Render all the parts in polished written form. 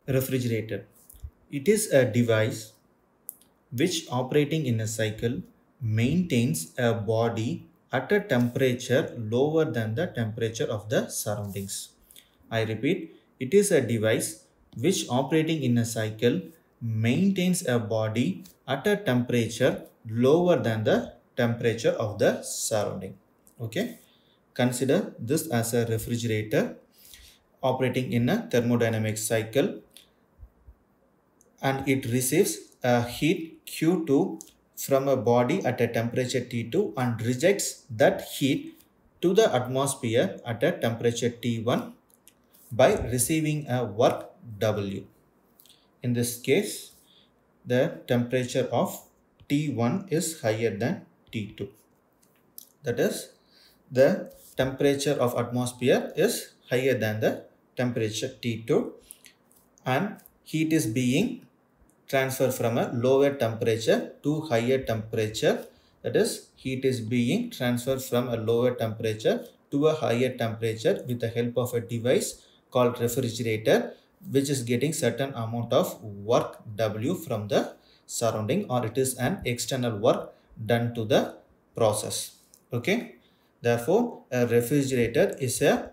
Refrigerator. It is a device which operating in a cycle maintains a body at a temperature lower than the temperature of the surroundings. I repeat, it is a device which operating in a cycle maintains a body at a temperature lower than the temperature of the surrounding. Okay, consider this as a refrigerator operating in a thermodynamic cycle, and it receives a heat Q2 from a body at a temperature T2 and rejects that heat to the atmosphere at a temperature T1 by receiving a work W. In this case, the temperature of T1 is higher than T2. That is, the temperature of atmosphere is higher than the temperature T2, and heat is being transferred from a lower temperature to higher temperature. That is, heat is being transferred from a lower temperature to a higher temperature with the help of a device called refrigerator, which is getting certain amount of work W from the surrounding, or it is an external work done to the process. Okay, therefore a refrigerator is a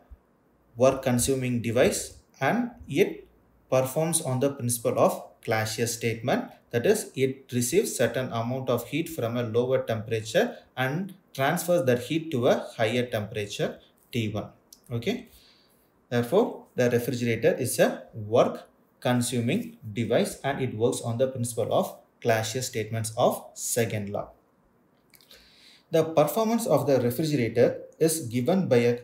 work consuming device, and it performs on the principle of Clausius statement. That is, it receives certain amount of heat from a lower temperature and transfers that heat to a higher temperature T1. Okay, therefore the refrigerator is a work consuming device, and it works on the principle of Clausius statements of second law. The performance of the refrigerator is given by a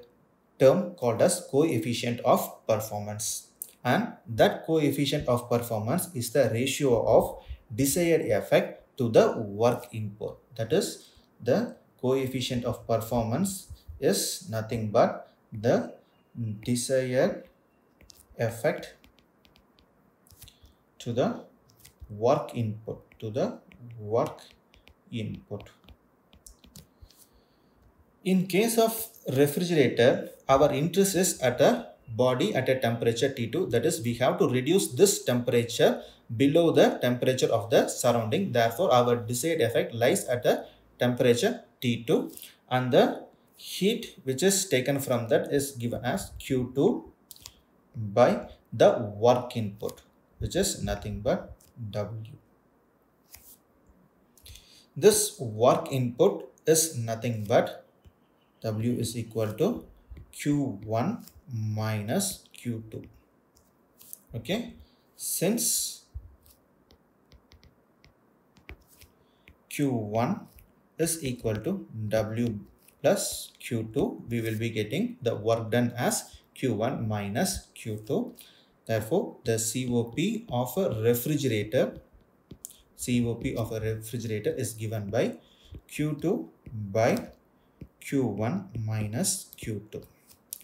term called as coefficient of performance, and that coefficient of performance is the ratio of desired effect to the work input. That is, the coefficient of performance is nothing but the desired effect to the work input, In case of refrigerator, our interest is at a body at a temperature T2. That is, we have to reduce this temperature below the temperature of the surrounding. Therefore, our desired effect lies at a temperature T2, and the heat which is taken from that is given as Q2 by the work input, which is nothing but W. This work input is nothing but W is equal to Q1 minus Q2. Okay, since Q1 is equal to W plus Q2, we will be getting the work done as Q1 minus Q2. Therefore, the COP of a refrigerator is given by Q2 by Q1 minus Q2.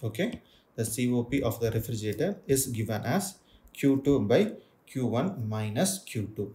Okay, the COP of the refrigerator is given as Q2 by Q1 minus Q2.